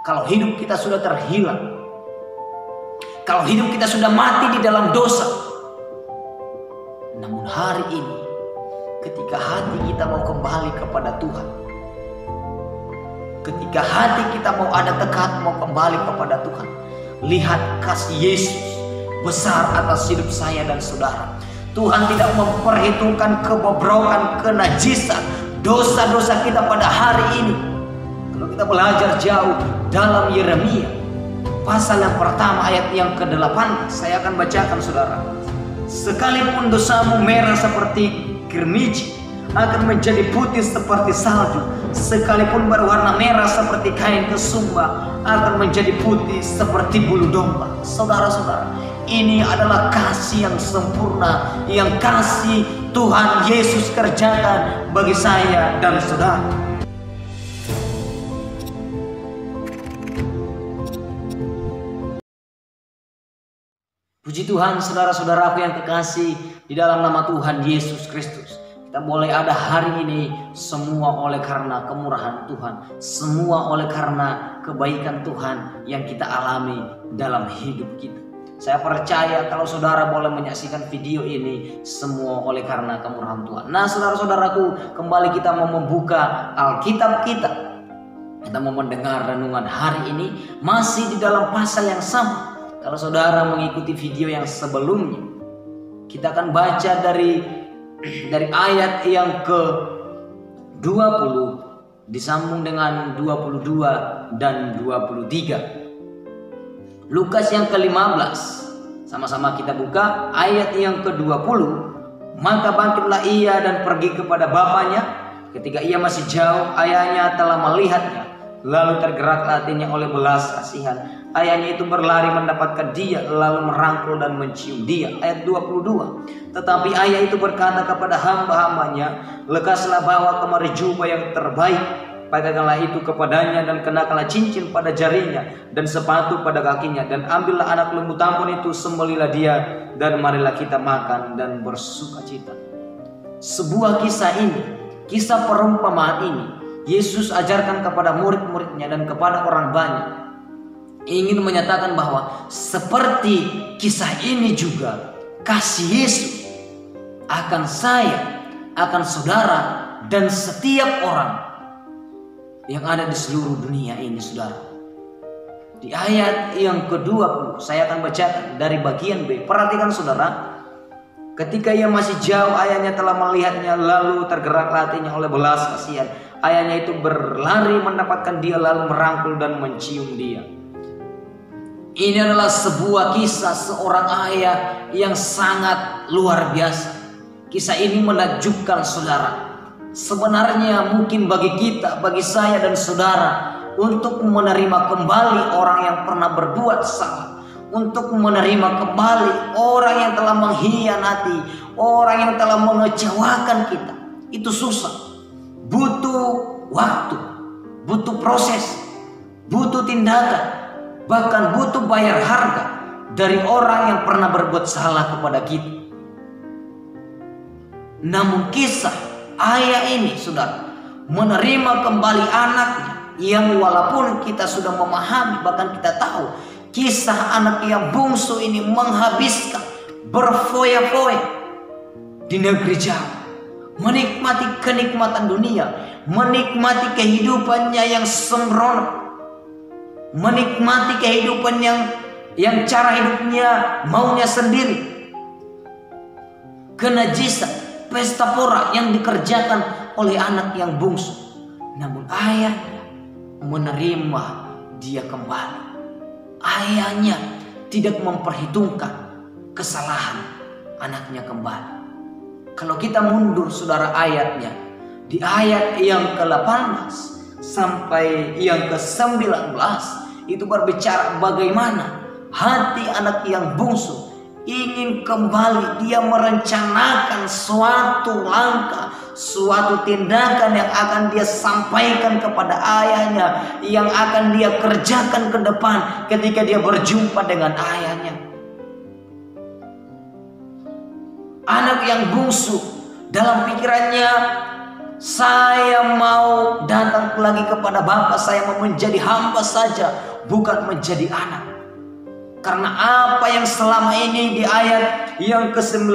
Kalau hidup kita sudah terhilang, kalau hidup kita sudah mati di dalam dosa. Namun hari ini, ketika hati kita mau kembali kepada Tuhan, ketika hati kita mau ada tekad mau kembali kepada Tuhan, lihat kasih Yesus besar atas hidup saya dan saudara. Tuhan tidak memperhitungkan kebobrokan, kenajisan, dosa-dosa kita pada hari ini. Kalau kita belajar jauh dalam Yeremia pasal yang pertama ayat yang ke-8, saya akan bacakan saudara. Sekalipun dosamu merah seperti kirmiji, akan menjadi putih seperti salju. Sekalipun berwarna merah seperti kain kesumba, akan menjadi putih seperti bulu domba. Saudara-saudara, ini adalah kasih yang sempurna, yang kasih Tuhan Yesus kerjakan bagi saya dan saudara. Puji Tuhan, saudara-saudaraku yang kekasih di dalam nama Tuhan Yesus Kristus. Kita boleh ada hari ini semua oleh karena kemurahan Tuhan, semua oleh karena kebaikan Tuhan yang kita alami dalam hidup kita. Saya percaya kalau saudara boleh menyaksikan video ini semua oleh karena kemurahan Tuhan. Nah, saudara-saudaraku, kembali kita mau membuka Alkitab kita. Kita mau mendengar renungan hari ini masih di dalam pasal yang sama. Kalau saudara mengikuti video yang sebelumnya, kita akan baca dari ayat yang ke-20 disambung dengan 22 dan 23. Lukas yang ke-15, sama-sama kita buka ayat yang ke-20. Maka bangkitlah ia dan pergi kepada bapaknya. Ketika ia masih jauh, ayahnya telah melihatnya, lalu tergeraklah hatinya oleh belas kasihan. Ayahnya itu berlari mendapatkan dia, lalu merangkul dan mencium dia. Ayat 22. Tetapi ayah itu berkata kepada hamba-hambanya, lekaslah bawa kemari jubah yang terbaik, pakaikanlah itu kepadanya, dan kenakanlah cincin pada jarinya dan sepatu pada kakinya, dan ambillah anak lembu tambun itu, sembelilah dia, dan marilah kita makan dan bersukacita. Sebuah kisah ini, kisah perumpamaan ini, Yesus ajarkan kepada murid-muridnya dan kepada orang banyak, ingin menyatakan bahwa seperti kisah ini juga kasih Yesus akan saya, akan saudara, dan setiap orang yang ada di seluruh dunia ini, saudara. Di ayat yang ke-20 saya akan bacakan dari bagian B. Perhatikan saudara. Ketika ia masih jauh, ayahnya telah melihatnya, lalu tergeraklah hatinya oleh belas kasihan. Ayahnya itu berlari mendapatkan dia, lalu merangkul dan mencium dia. Ini adalah sebuah kisah seorang ayah yang sangat luar biasa. Kisah ini menakjubkan saudara. Sebenarnya mungkin bagi kita, bagi saya dan saudara, untuk menerima kembali orang yang pernah berbuat salah, untuk menerima kembali orang yang telah mengkhianati, orang yang telah mengecewakan kita, itu susah. Butuh waktu, butuh proses, butuh tindakan, bahkan butuh bayar harga dari orang yang pernah berbuat salah kepada kita. Namun kisah ayah ini, saudara, menerima kembali anaknya yang walaupun kita sudah memahami, bahkan kita tahu kisah anak yang bungsu ini menghabiskan berfoya-foya di negeri jauh, menikmati kenikmatan dunia, menikmati kehidupannya yang sembrono, menikmati kehidupan yang cara hidupnya maunya sendiri, kenajisan, pesta pora yang dikerjakan oleh anak yang bungsu. Namun ayah menerima dia kembali. Ayahnya tidak memperhitungkan kesalahan anaknya kembali. Kalau kita mundur saudara ayatnya, di ayat yang ke-18 sampai yang ke-19, itu berbicara bagaimana hati anak yang bungsu ingin kembali. Dia merencanakan suatu langkah, suatu tindakan yang akan dia sampaikan kepada ayahnya, yang akan dia kerjakan ke depan ketika dia berjumpa dengan ayahnya. Anak yang bungsu dalam pikirannya Saya mau datang lagi kepada Bapa, saya mau menjadi hamba saja, bukan menjadi anak. Karena apa yang selama ini di ayat yang ke-19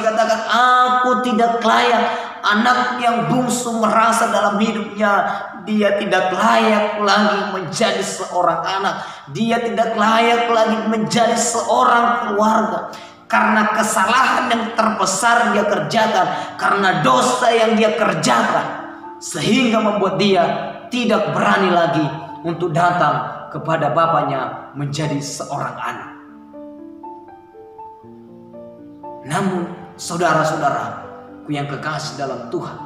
dikatakan, aku tidak layak. Anak yang bungsu merasa dalam hidupnya dia tidak layak lagi menjadi seorang anak. Dia tidak layak lagi menjadi seorang keluarga. Karena kesalahan yang terbesar dia kerjakan, karena dosa yang dia kerjakan, sehingga membuat dia tidak berani lagi untuk datang kepada Bapaknya menjadi seorang anak. Namun saudara-saudaraku yang kekasih dalam Tuhan,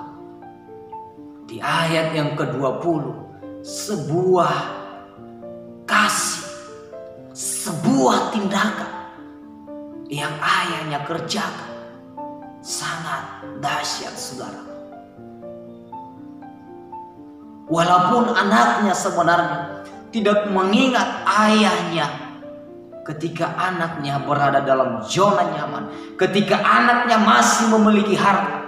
di ayat yang ke-20, sebuah kasih, sebuah tindakan yang ayahnya kerjakan sangat dahsyat, saudara. Walaupun anaknya sebenarnya tidak mengingat ayahnya ketika anaknya berada dalam zona nyaman, ketika anaknya masih memiliki harta,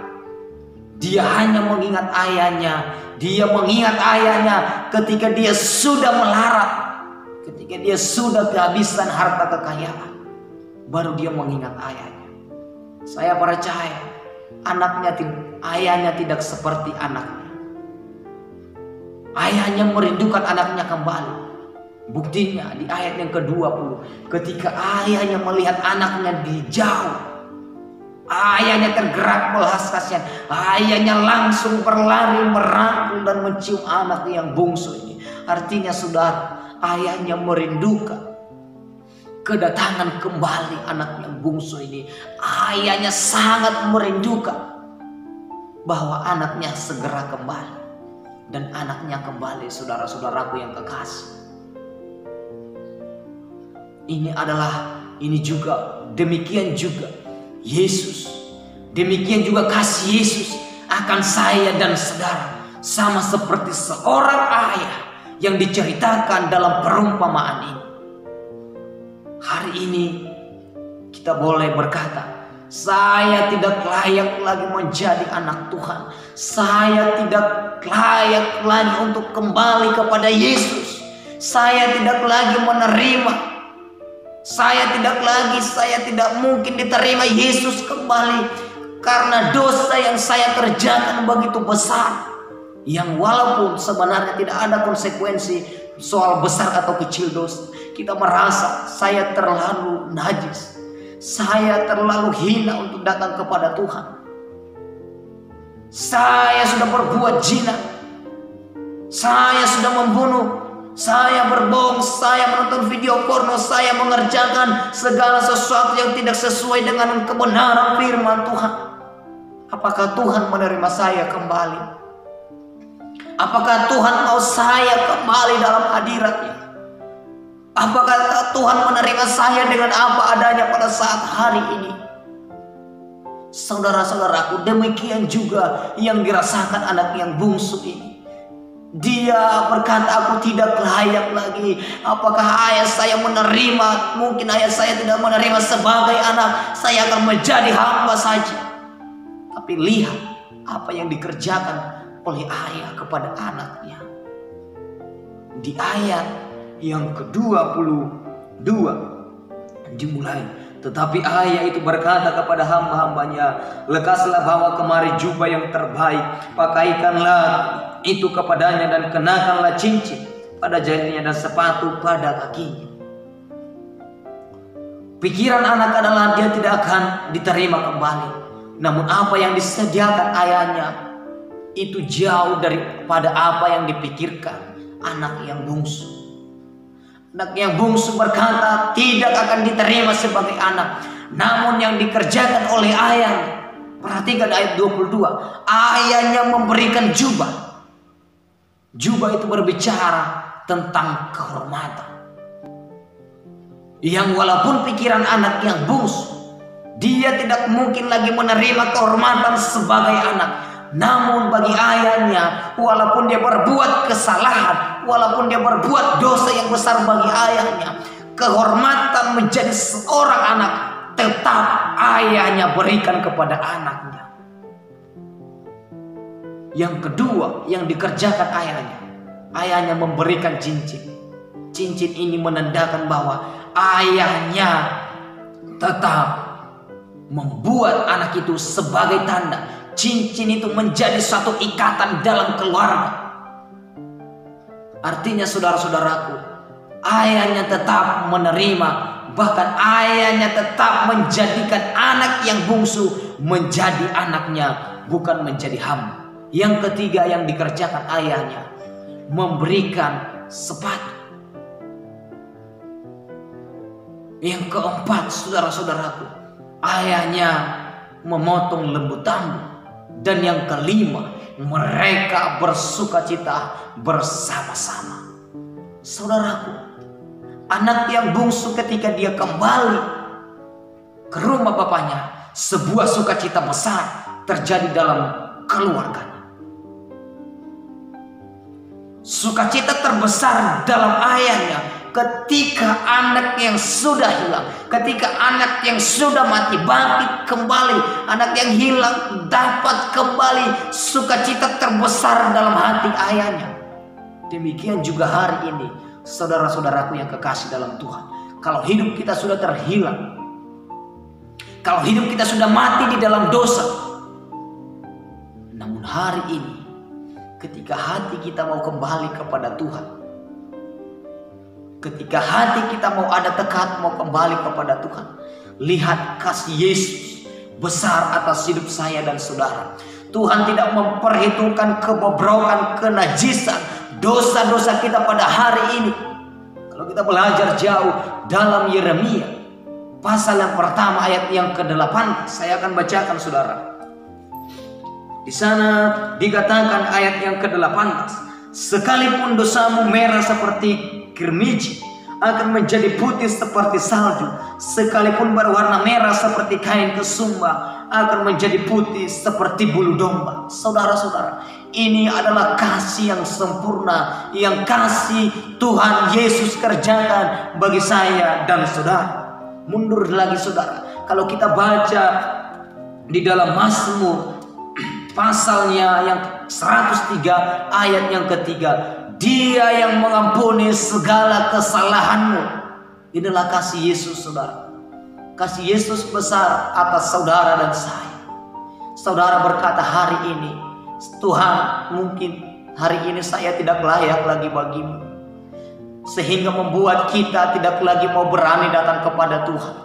dia hanya mengingat ayahnya. Dia mengingat ayahnya ketika dia sudah melarat, ketika dia sudah kehabisan harta kekayaan, baru dia mengingat ayahnya. Saya percaya ayahnya tidak seperti anaknya. Ayahnya merindukan anaknya kembali. Buktinya di ayat yang ke-20, ketika ayahnya melihat anaknya di jauh, ayahnya tergerak belas kasihan. Ayahnya langsung berlari merangkul dan mencium anak yang bungsu ini. Artinya saudara, ayahnya merindukan kedatangan kembali anak yang bungsu ini. Ayahnya sangat merindukan bahwa anaknya segera kembali. Dan anaknya kembali, saudara-saudaraku yang kekasih. Demikian juga Yesus. Demikian juga kasih Yesus akan saya dan saudara. Sama seperti seorang ayah yang diceritakan dalam perumpamaan ini. Hari ini kita boleh berkata, saya tidak layak lagi menjadi anak Tuhan. Saya tidak layak lagi untuk kembali kepada Yesus. Saya tidak lagi menerima. Saya tidak mungkin diterima Yesus kembali. Karena dosa yang saya kerjakan begitu besar. Yang walaupun sebenarnya tidak ada konsekuensi soal besar atau kecil dosa. Kita merasa saya terlalu najis. Saya terlalu hina untuk datang kepada Tuhan. Saya sudah berbuat zina. Saya sudah membunuh. Saya berbohong, saya menonton video porno, saya mengerjakan segala sesuatu yang tidak sesuai dengan kebenaran firman Tuhan. Apakah Tuhan menerima saya kembali? Apakah Tuhan mau saya kembali dalam hadirat-Nya? Apakah Tuhan menerima saya dengan apa adanya pada saat hari ini? Saudara-saudaraku, demikian juga yang dirasakan anak yang bungsu ini. Dia berkata, aku tidak layak lagi. Apakah ayah saya menerima? Mungkin ayah saya tidak menerima sebagai anak. Saya akan menjadi hamba saja. Tapi lihat apa yang dikerjakan oleh ayah kepada anaknya. Di ayat yang ke-22 dimulai, tetapi ayah itu berkata kepada hamba-hambanya, lekaslah bawa kemari jubah yang terbaik, pakaikanlah itu kepadanya dan kenakanlah cincin pada jarinya dan sepatu pada kakinya. Pikiran anak adalah dia tidak akan diterima kembali. Namun apa yang disediakan ayahnya itu jauh daripada apa yang dipikirkan anak yang bungsu. Anak yang bungsu berkata tidak akan diterima sebagai anak. Namun yang dikerjakan oleh ayahnya, perhatikan ayat 22, ayahnya memberikan jubah. Jubah itu berbicara tentang kehormatan. Yang walaupun pikiran anak yang bungsu, dia tidak mungkin lagi menerima kehormatan sebagai anak. Namun bagi ayahnya, walaupun dia berbuat kesalahan, walaupun dia berbuat dosa yang besar bagi ayahnya, kehormatan menjadi seorang anak tetap ayahnya berikan kepada anaknya. Yang kedua yang dikerjakan ayahnya memberikan cincin. Cincin ini menandakan bahwa ayahnya tetap membuat anak itu sebagai tanda. Cincin itu menjadi satu ikatan dalam keluarga. Artinya saudara-saudaraku, ayahnya tetap menerima, bahkan ayahnya tetap menjadikan anak yang bungsu menjadi anaknya, bukan menjadi hamba. Yang ketiga yang dikerjakan ayahnya, memberikan sepatu. Yang keempat, saudara-saudaraku, ayahnya memotong lembu tambun. Dan yang kelima, mereka bersukacita bersama-sama. Saudaraku, anak yang bungsu ketika dia kembali ke rumah bapaknya, sebuah sukacita besar terjadi dalam keluarganya. Sukacita terbesar dalam ayahnya ketika anak yang sudah hilang, ketika anak yang sudah mati bangkit kembali, anak yang hilang dapat kembali. Sukacita terbesar dalam hati ayahnya. Demikian juga hari ini, saudara-saudaraku yang kekasih dalam Tuhan. Kalau hidup kita sudah terhilang, kalau hidup kita sudah mati di dalam dosa, namun hari ini ketika hati kita mau kembali kepada Tuhan, ketika hati kita mau ada tekad mau kembali kepada Tuhan, lihat kasih Yesus besar atas hidup saya dan saudara. Tuhan tidak memperhitungkan kebobrokan, kenajisan, dosa-dosa kita pada hari ini. Kalau kita belajar jauh dalam Yeremia pasal yang pertama ayat yang ke-8, saya akan bacakan saudara. Di sana dikatakan ayat yang ke-18, sekalipun dosamu merah seperti kirmiji, akan menjadi putih seperti salju. Sekalipun berwarna merah seperti kain kesumba, akan menjadi putih seperti bulu domba. Saudara-saudara, ini adalah kasih yang sempurna, yang kasih Tuhan Yesus kerjakan bagi saya dan saudara. Mundur lagi saudara, kalau kita baca di dalam Mazmur pasalnya yang 103 ayat yang ketiga, Dia yang mengampuni segala kesalahanmu. Inilah kasih Yesus saudara. Kasih Yesus besar atas saudara dan saya. Saudara berkata hari ini, Tuhan, mungkin hari ini saya tidak layak lagi bagimu, sehingga membuat kita tidak lagi mau berani datang kepada Tuhan.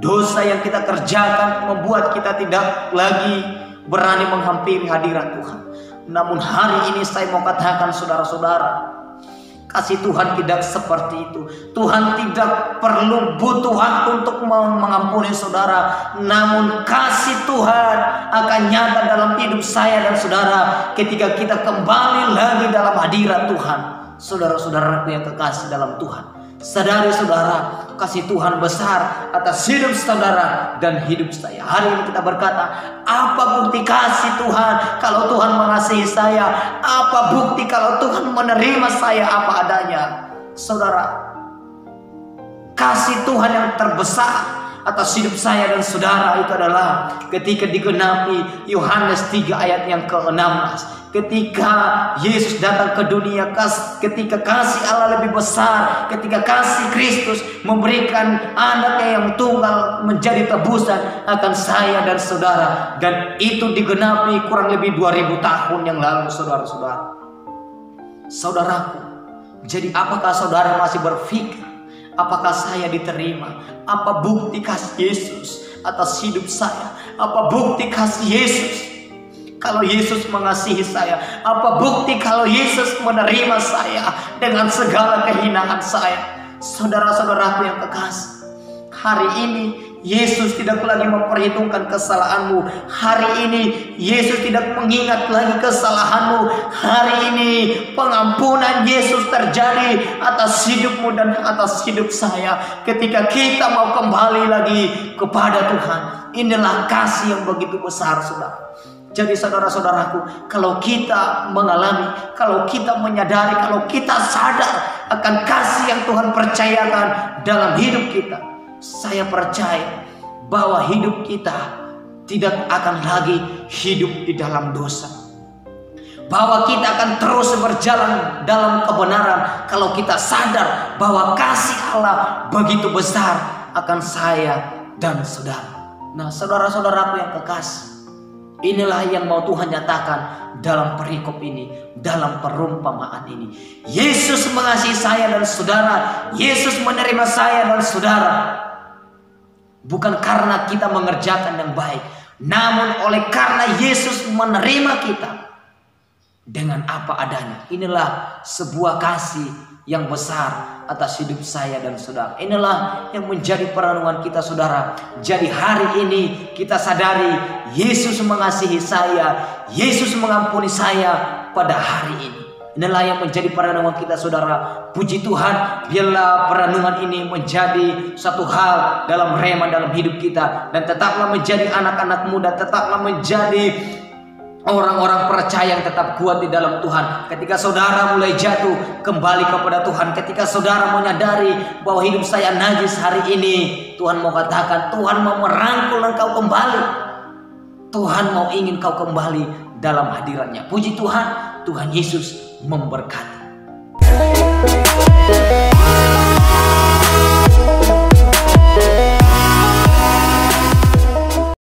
Dosa yang kita kerjakan membuat kita tidak lagi berani menghampiri hadirat Tuhan. Namun hari ini saya mau katakan saudara-saudara, kasih Tuhan tidak seperti itu. Tuhan tidak perlu butuh waktu untuk mengampuni saudara, namun kasih Tuhan akan nyata dalam hidup saya dan saudara ketika kita kembali lagi dalam hadirat Tuhan. Saudara-saudaraku yang kekasih dalam Tuhan, sadari saudara, kasih Tuhan besar atas hidup saudara dan hidup saya. Hari ini kita berkata, apa bukti kasih Tuhan kalau Tuhan mengasihi saya? Apa bukti kalau Tuhan menerima saya apa adanya? Saudara, kasih Tuhan yang terbesar atas hidup saya dan saudara itu adalah ketika digenapi Yohanes 3 ayat yang ke-16. Ketika Yesus datang ke dunia, ketika kasih Allah lebih besar, ketika kasih Kristus memberikan anaknya yang tunggal menjadi tebusan akan saya dan saudara. Dan itu digenapi kurang lebih 2000 tahun yang lalu saudara-saudara. Saudaraku, jadi apakah saudara masih berpikir, apakah saya diterima? Apa bukti kasih Yesus atas hidup saya? Apa bukti kasih Yesus kalau Yesus mengasihi saya? Apa bukti kalau Yesus menerima saya dengan segala kehinaan saya? Saudara-saudaraku yang kekasih, hari ini Yesus tidak lagi memperhitungkan kesalahanmu. Hari ini Yesus tidak mengingat lagi kesalahanmu. Hari ini pengampunan Yesus terjadi atas hidupmu dan atas hidup saya ketika kita mau kembali lagi kepada Tuhan. Inilah kasih yang begitu besar saudara. Jadi saudara-saudaraku, kalau kita mengalami, kalau kita menyadari, kalau kita sadar akan kasih yang Tuhan percayakan dalam hidup kita, saya percaya bahwa hidup kita tidak akan lagi hidup di dalam dosa. bahwa kita akan terus berjalan dalam kebenaran kalau kita sadar bahwa kasih Allah begitu besar akan saya dan saudara. Nah, saudara-saudaraku yang kekasih, inilah yang mau Tuhan nyatakan dalam perikop ini, dalam perumpamaan ini. Yesus mengasihi saya dan saudara. Yesus menerima saya dan saudara. Bukan karena kita mengerjakan yang baik, namun oleh karena Yesus menerima kita dengan apa adanya. Inilah sebuah kasih yang besar atas hidup saya dan saudara. Inilah yang menjadi perenungan kita, saudara. Jadi hari ini kita sadari Yesus mengasihi saya, Yesus mengampuni saya pada hari ini. Inilah yang menjadi perenungan kita, saudara. Puji Tuhan, biarlah perenungan ini menjadi satu hal dalam rema dalam hidup kita, dan tetaplah menjadi anak-anak muda, tetaplah menjadi orang-orang percaya yang tetap kuat di dalam Tuhan. Ketika saudara mulai jatuh, kembali kepada Tuhan. Ketika saudara menyadari bahwa hidup saya najis hari ini, Tuhan mau katakan, Tuhan mau merangkul engkau kembali. Tuhan mau ingin kau kembali dalam hadiratnya. Puji Tuhan, Tuhan Yesus memberkati.